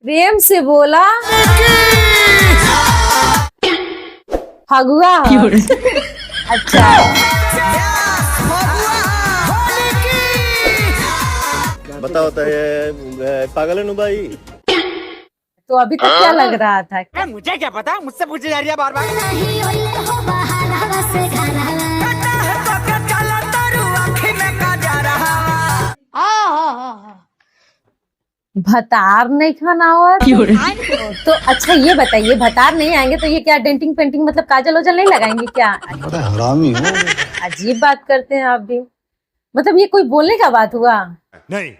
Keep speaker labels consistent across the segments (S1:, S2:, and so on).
S1: प्रेम से बोला फगुआ। अच्छा
S2: बताओ तो ये पागल है नु भाई।
S1: तो अभी तक क्या लग रहा था?
S3: मुझे क्या पता, मुझसे पूछे जा रही है बार बार।
S1: भतार नहीं खाना और तो अच्छा ये बताइए, भतार नहीं आएंगे तो ये क्या डेंटिंग पेंटिंग मतलब काजल वजल नहीं लगाएंगे क्या?
S2: हरामी हो।
S1: अजीब बात करते हैं आप भी। मतलब ये कोई बोलने का बात हुआ?
S2: नहीं।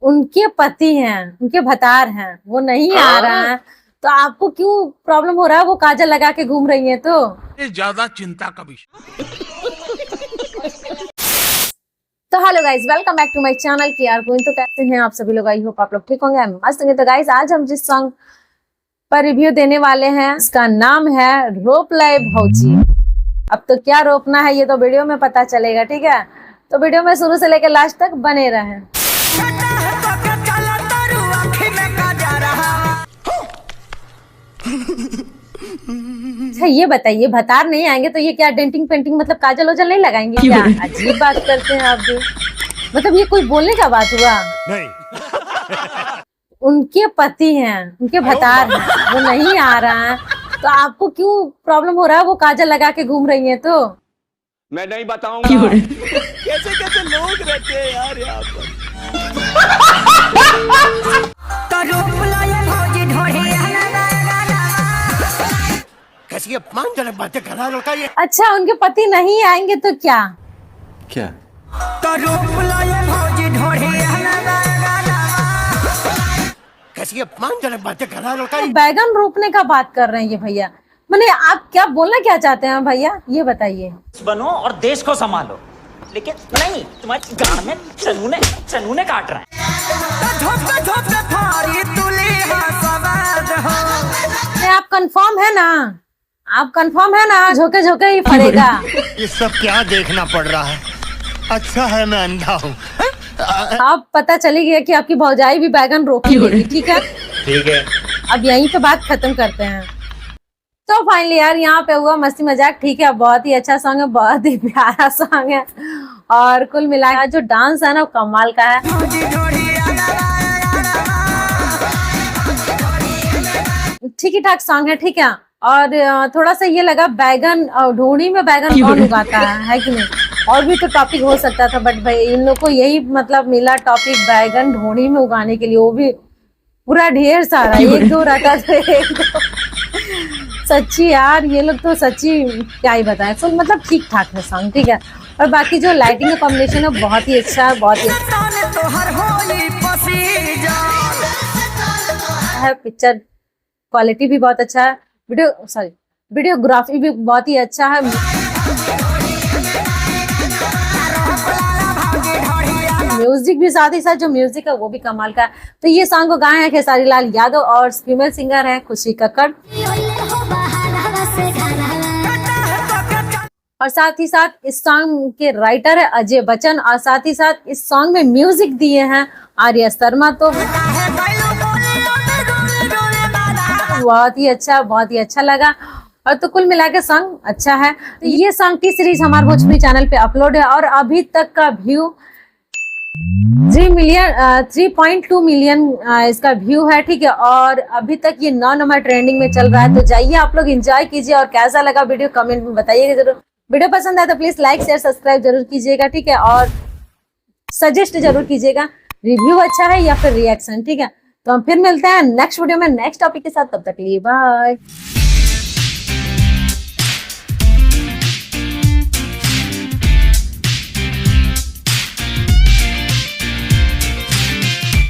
S1: उनके पति हैं, उनके भतार हैं, वो नहीं आ रहा है तो आपको क्यों प्रॉब्लम हो रहा है? वो काजल लगा के घूम रही है तो
S4: ज्यादा चिंता का विषय।
S1: तो hello guys, welcome back to my channel KR queen. तो कैसे हैं आप सभी लोग? आई होप आप लोग ठीक होंगे, मस्त होंगे। तो गाइस आज हम जिस सॉन्ग पर रिव्यू देने वाले हैं इसका नाम है रोप लाए भौजी। अब तो क्या रोपना है ये तो वीडियो में पता चलेगा, ठीक है? तो वीडियो में शुरू से लेकर लास्ट तक बने रहें। अच्छा ये बताइए, भतार नहीं आएंगे तो ये क्या डेंटिंग पेंटिंग मतलब काजल वजल नहीं लगाएंगे क्या? अजीब बात करते हैं आप भी। मतलब ये कोई बोलने का बात हुआ?
S2: नहीं।
S1: उनके पति हैं, उनके भतार हैं, वो नहीं आ रहा है तो आपको क्यों प्रॉब्लम हो रहा है? वो काजल लगा के घूम रही है तो
S3: मैं नहीं बताऊंगा। कैसे कैसे लोग रहते हैं यार यहाँ पर। कैसी अपमानजनक बातें कर रहा है लड़का ये।
S1: अच्छा उनके पति नहीं आएंगे तो क्या?
S2: क्या?
S3: कैसी अपमानजनक बातें कर रहा है लड़का ये।
S1: बैगन रोपने का बात कर रहे हैं ये भैया। मैंने आप क्या बोलना क्या चाहते हैं भैया ये बताइए।
S5: बनो और देश को संभालो, लेकिन नहीं तुम्हारी गांड में चनूने काट रहे हैं।
S1: आप कंफर्म है ना? आप कंफर्म है ना? झोंके झोंके ही पड़ेगा।
S2: ये सब क्या देखना पड़ रहा है? अच्छा है मैं अंधा हूँ।
S1: अब पता चली गया कि आपकी भौजाई भी बैगन रोपी होगी, ठीक है?
S2: ठीक है।
S1: अब यहीं पे बात खत्म करते हैं। तो फाइनली यार यहाँ पे हुआ मस्ती मजाक, ठीक है? बहुत ही अच्छा सॉन्ग है, बहुत ही प्यारा सॉन्ग है और कुल मिलाकर जो डांस है ना कमाल का है। ठीक ही ठाक सॉन्ग है, ठीक है? और थोड़ा सा ये लगा बैगन ढूंढी में बैगन कौन उगाता है कि नहीं? और भी तो टॉपिक हो सकता था बट भाई इन लोग को यही मतलब मिला टॉपिक बैगन ढूंढी में उगाने के लिए, वो भी पूरा ढेर सारा। एक दो रटा थे, एक दो। सच्ची यार ये लोग तो सच्ची क्या ही बताएं। तो मतलब ठीक ठाक है सॉन्ग, ठीक है? और बाकी जो लाइटिंग का कॉम्बिनेशन है बहुत ही अच्छा है, बहुत ही अच्छा है। पिक्चर क्वालिटी भी बहुत अच्छा है, वीडियोग्राफी भी बहुत ही अच्छा है। म्यूजिक भी साथ ही साथ जो म्यूजिक है वो भी कमाल का है। तो ये सॉन्ग को गाए हैं खेसारी लाल यादव और फीमेल सिंगर है खुशी कक्कड़। और साथ ही साथ इस सॉन्ग के राइटर है अजय बच्चन और साथ ही साथ इस सॉन्ग में म्यूजिक दिए हैं आर्या शर्मा। तो बहुत ही अच्छा लगा और तो कुल मिला के सॉन्ग अच्छा है। तो ये सॉन्ग की सीरीज हमारे भोजपुरी चैनल पे अपलोड है और अभी तक का व्यू 3.2 मिलियन इसका व्यू है, ठीक है? और अभी तक ये 9 नंबर ट्रेंडिंग में चल रहा है। तो जाइए आप लोग एंजॉय कीजिए और कैसा लगा वीडियो कमेंट में बताइएगा जरूर। वीडियो पसंद आए तो प्लीज लाइक शेयर सब्सक्राइब जरूर कीजिएगा, ठीक है? और सजेस्ट जरूर कीजिएगा रिव्यू अच्छा है या फिर रिएक्शन, ठीक है? तो हम फिर मिलते हैं नेक्स्ट वीडियो में नेक्स्ट टॉपिक के साथ। तब तक के लिए बाय।